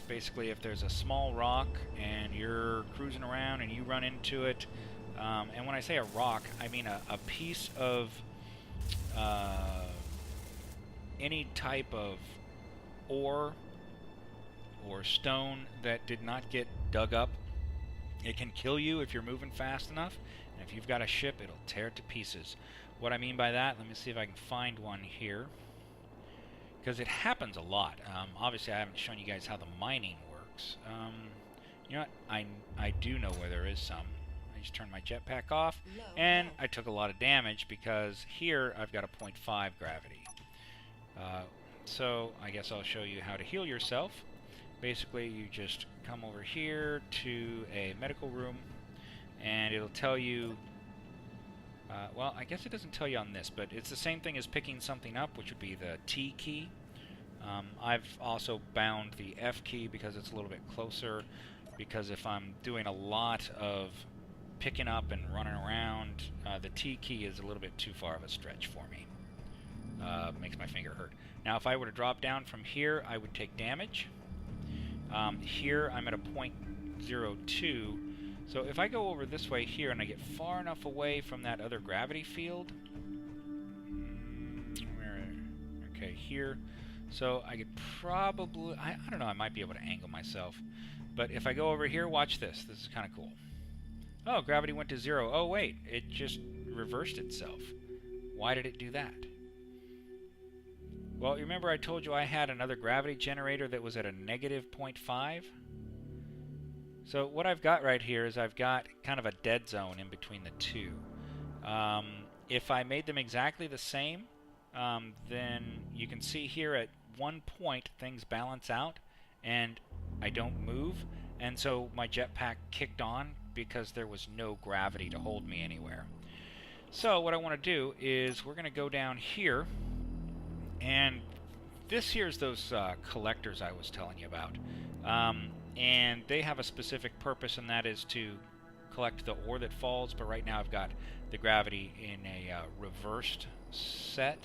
Basically, if there's a small rock and you're cruising around and you run into it, and when I say a rock, I mean a piece of any type of ore or stone that did not get dug up. It can kill you if you're moving fast enough, and if you've got a ship, it'll tear it to pieces. What I mean by that, let me see if I can find one here, because it happens a lot. Obviously, I haven't shown you guys how the mining works. You know what? I do know where there is some. I just turned my jetpack off, and I took a lot of damage because here I've got a 0.5 gravity. So I guess I'll show you how to heal yourself. Basically, you just come over here to a medical room, and it'll tell you, well, I guess it doesn't tell you on this, but it's the same thing as picking something up, which would be the T key. I've also bound the F key because it's a little bit closer, because if I'm doing a lot of picking up and running around, the T key is a little bit too far of a stretch for me. Makes my finger hurt. Now, if I were to drop down from here, I would take damage. Here, I'm at a 0.02. So if I go over this way here and I get far enough away from that other gravity field, okay, here, so I could probably, I don't know, I might be able to angle myself. But if I go over here, watch this. This is kind of cool. Oh, gravity went to 0. Oh, wait, it just reversed itself. Why did it do that? Well, remember I told you I had another gravity generator that was at a negative 0.5? So what I've got right here is I've got kind of a dead zone in between the two. If I made them exactly the same, then you can see here at one point things balance out and I don't move, and so my jetpack kicked on because there was no gravity to hold me anywhere. So what I want to do is we're going to go down here, and this here's those collectors I was telling you about. And they have a specific purpose, and that is to collect the ore that falls, but right now I've got the gravity in a reversed set.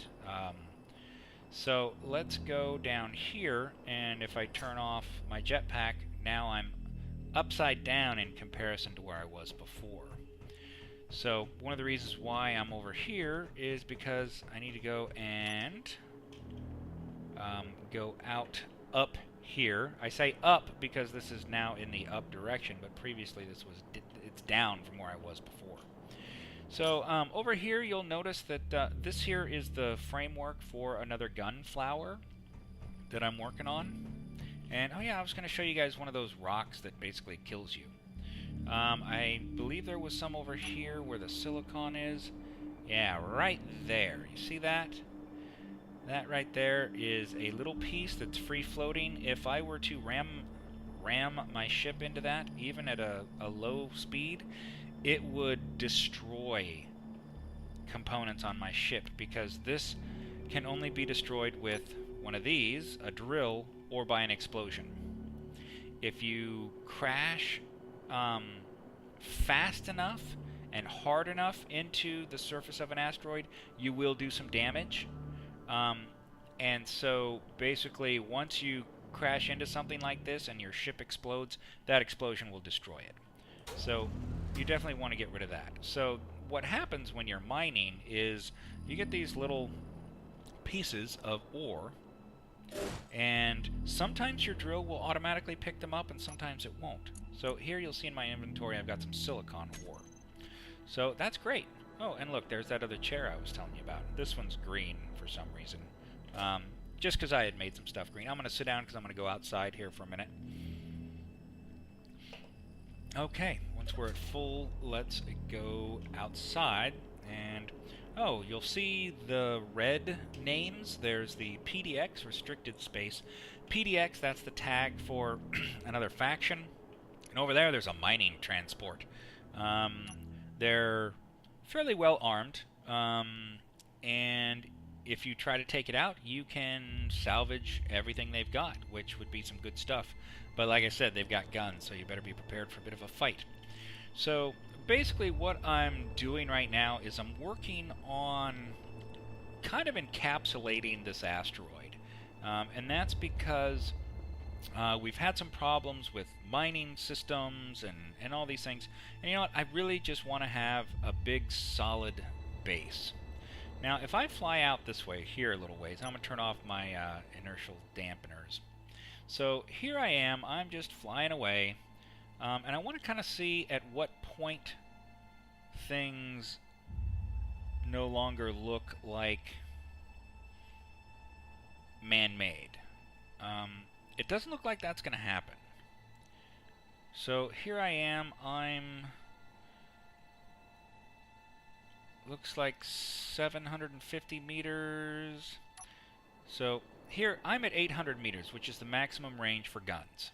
So let's go down here, and if I turn off my jetpack, now I'm upside down in comparison to where I was before. So one of the reasons why I'm over here is because I need to go and go out up here. I say up because this is now in the up direction, but previously this was it's down from where I was before. So over here you'll notice that this here is the framework for another gunflower that I'm working on. And oh yeah, I was going to show you guys one of those rocks that basically kills you. I believe there was some over here where the silicon is. Yeah, right there. You see that? That right there is a little piece that's free floating. If I were to ram my ship into that, even at a low speed, it would destroy components on my ship, because this can only be destroyed with one of these, a drill, or by an explosion. If you crash fast enough and hard enough into the surface of an asteroid, you will do some damage. And so basically once you crash into something like this and your ship explodes, that explosion will destroy it. So you definitely want to get rid of that. So what happens when you're mining is you get these little pieces of ore, and sometimes your drill will automatically pick them up and sometimes it won't. So here you'll see in my inventory I've got some silicon ore. So that's great. Oh, and look, there's that other chair I was telling you about. This one's green for some reason. Just because I had made some stuff green. I'm going to sit down because I'm going to go outside here for a minute. Okay, once we're at full, let's go outside. And, oh, you'll see the red names. There's the PDX, restricted space. PDX, that's the tag for another faction. And over there, there's a mining transport. They're fairly well armed, and if you try to take it out, you can salvage everything they've got, which would be some good stuff. But like I said, they've got guns, so you better be prepared for a bit of a fight. So basically what I'm doing right now is I'm working on kind of encapsulating this asteroid. And that's because We've had some problems with mining systems and all these things. And you know what? I really just want to have a big solid base. Now, if I fly out this way, here a little ways, I'm going to turn off my inertial dampeners. So here I am, I'm just flying away, and I want to kind of see at what point things no longer look like man-made. It doesn't look like that's going to happen. So here I am, looks like 750 meters. So here I'm at 800 meters, which is the maximum range for guns.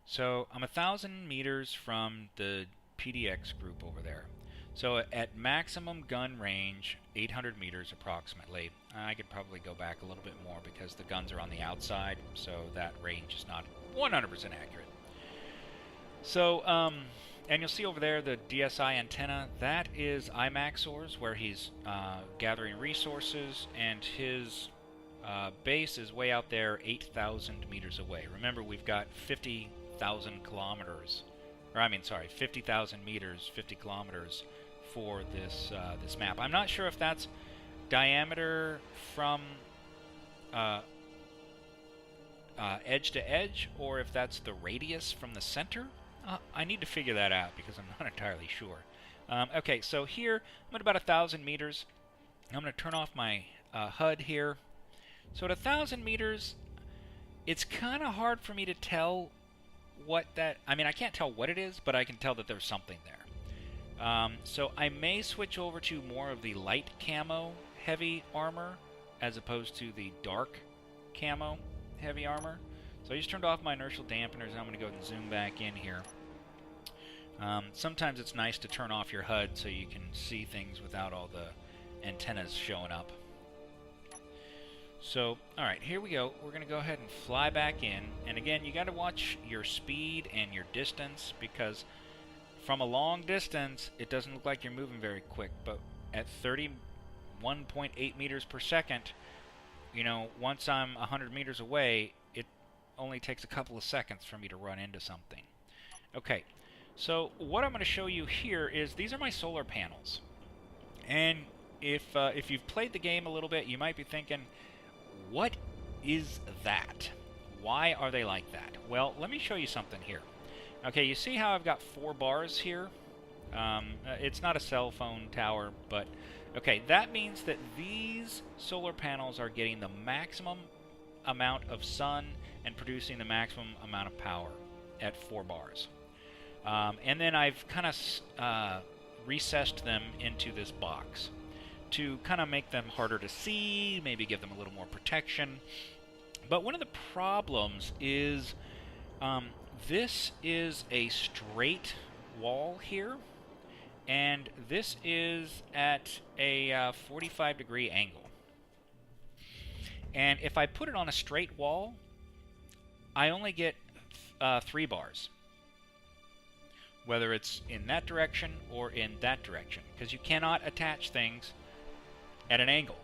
So I'm 1,000 meters from the PDX group over there. So at maximum gun range, 800 meters approximately. I could probably go back a little bit more because the guns are on the outside, so that range is not 100% accurate. So, and you'll see over there the DSI antenna. That is IMAXOR's, where he's gathering resources, and his base is way out there, 8,000 meters away. Remember, we've got 50,000 kilometers, or I mean, sorry, 50,000 meters, 50 kilometers for this this map. I'm not sure if that's diameter from edge to edge, or if that's the radius from the center. I need to figure that out because I'm not entirely sure. Okay, so here I'm at about 1,000 meters. I'm going to turn off my HUD here. So at 1,000 meters, it's kind of hard for me to tell what that... I mean, I can't tell what it is, but I can tell that there's something there. So I may switch over to more of the light camo heavy armor as opposed to the dark camo heavy armor. So I just turned off my inertial dampeners, and I'm going to go ahead and zoom back in here. Sometimes it's nice to turn off your HUD so you can see things without all the antennas showing up. So, alright, here we go. We're going to go ahead and fly back in. And again, you got to watch your speed and your distance, because from a long distance, it doesn't look like you're moving very quick. But at 31.8 meters per second, you know, once I'm 100 meters away, it only takes a couple of seconds for me to run into something. Okay, so what I'm going to show you here is these are my solar panels. And if you've played the game a little bit, you might be thinking, what is that? Why are they like that? Well, let me show you something here. Okay, you see how I've got 4 bars here? It's not a cell phone tower, but okay, that means that these solar panels are getting the maximum amount of sun and producing the maximum amount of power at 4 bars. And then I've kind of recessed them into this box to kind of make them harder to see, maybe give them a little more protection. But one of the problems is this is a straight wall here, and this is at a 45-degree angle. And if I put it on a straight wall, I only get 3 bars, whether it's in that direction or in that direction, because you cannot attach things at an angle.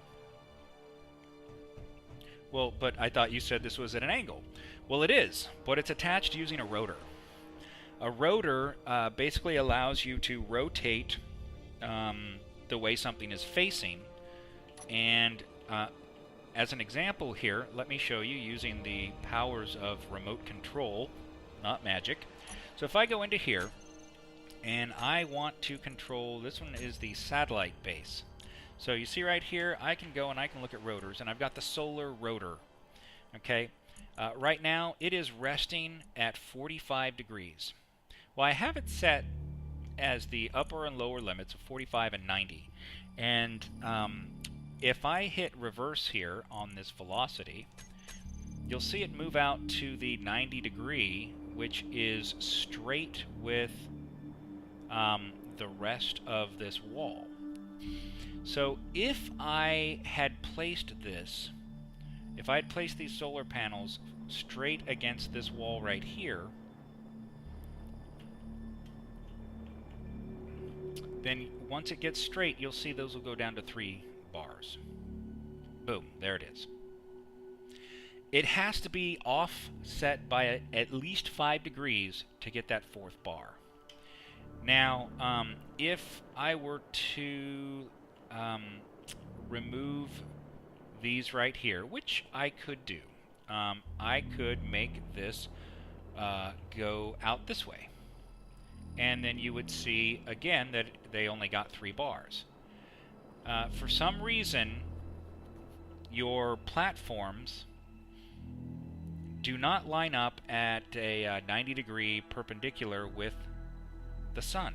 Well, but I thought you said this was at an angle. Well, it is, but it's attached using a rotor. A rotor basically allows you to rotate the way something is facing. And as an example here, let me show you using the powers of remote control, not magic. So if I go into here, and I want to control, this one is the satellite base. So you see right here, I can go and I can look at rotors, and I've got the solar rotor. Okay, right now it is resting at 45 degrees. Well, I have it set as the upper and lower limits of 45 and 90. And if I hit reverse here on this velocity, you'll see it move out to the 90 degree, which is straight with the rest of this wall. So if I had placed this, if I had placed these solar panels straight against this wall right here, then once it gets straight, you'll see those will go down to 3 bars. Boom, there it is. It has to be offset by at least 5 degrees to get that fourth bar. Now, if I were to remove these right here, which I could do, I could make this go out this way. And then you would see, again, that they only got 3 bars. For some reason, your platforms do not line up at a 90-degree perpendicular with the sun,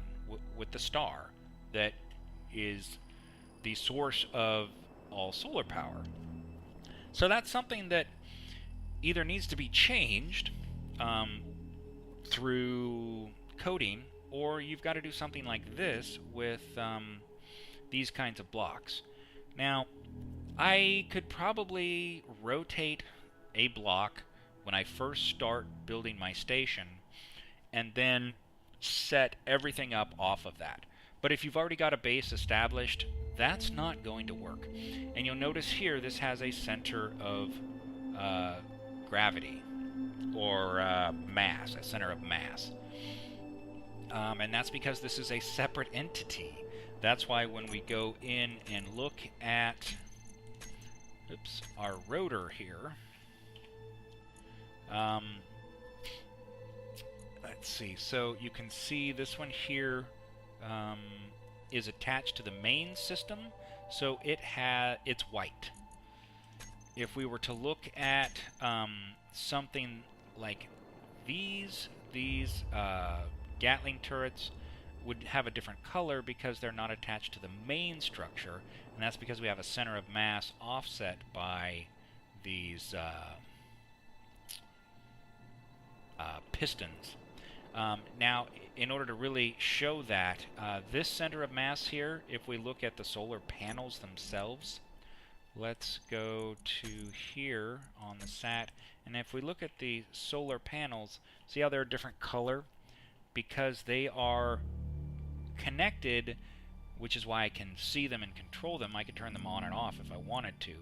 with the star that is the source of all solar power. So that's something that either needs to be changed through coding, or you've got to do something like this with these kinds of blocks. Now, I could probably rotate a block when I first start building my station, and then set everything up off of that. But if you've already got a base established, that's not going to work. And you'll notice here this has a center of gravity, or mass, a center of mass. And that's because this is a separate entity. That's why when we go in and look at our rotor here, let's see, so you can see this one here is attached to the main system, so it's white. If we were to look at something like these Gatling turrets would have a different color because they're not attached to the main structure, and that's because we have a center of mass offset by these pistons. Now, in order to really show that, this center of mass here, if we look at the solar panels themselves, let's go to here on the SAT, and if we look at the solar panels, see how they're a different color? Because they are connected, which is why I can see them and control them. I could turn them on and off if I wanted to.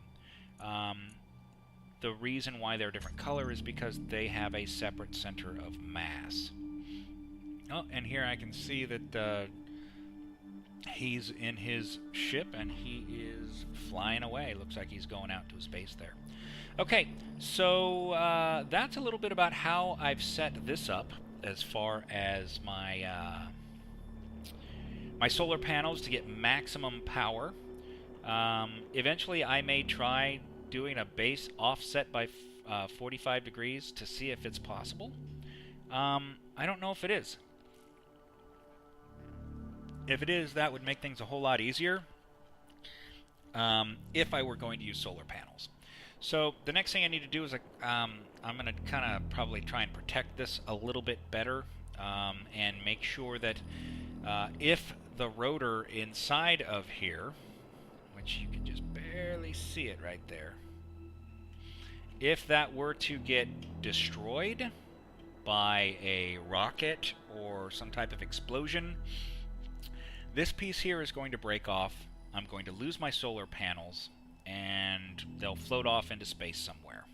The reason why they're a different color is because they have a separate center of mass. Oh, and here I can see that he's in his ship and he is flying away. Looks like he's going out to his base there. Okay, so that's a little bit about how I've set this up as far as my my solar panels to get maximum power. Eventually I may try doing a base offset by 45 degrees to see if it's possible. I don't know if it is. If it is, that would make things a whole lot easier if I were going to use solar panels. So the next thing I need to do is I'm going to kind of probably try and protect this a little bit better and make sure that if the rotor inside of here, which you can just barely see it right there, if that were to get destroyed by a rocket or some type of explosion, this piece here is going to break off. I'm going to lose my solar panels, and they'll float off into space somewhere.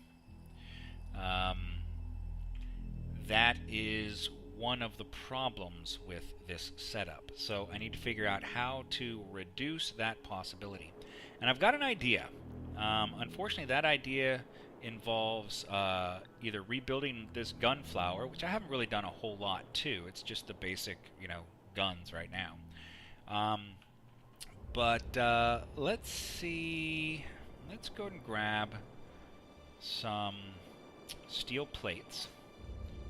That is one of the problems with this setup. So I need to figure out how to reduce that possibility. And I've got an idea. Unfortunately, that idea involves either rebuilding this gunflower, which I haven't really done a whole lot to. It's just the basic, guns right now. But let's see. Let's go and grab some steel plates.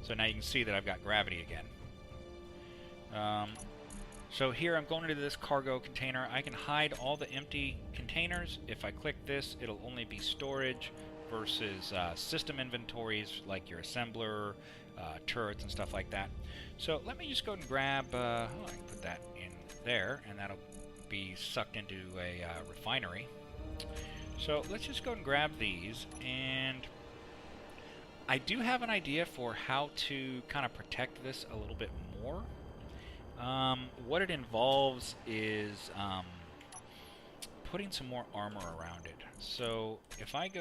So now you can see that I've got gravity again. So here I'm going into this cargo container. I can hide all the empty containers. If I click this, it'll only be storage versus system inventories like your assembler, turrets and stuff like that. So let me just go and grab, I can put that in there, and that'll be sucked into a refinery. So let's just go and grab these, and I do have an idea for how to kind of protect this a little bit more. What it involves is putting some more armor around it. So if I go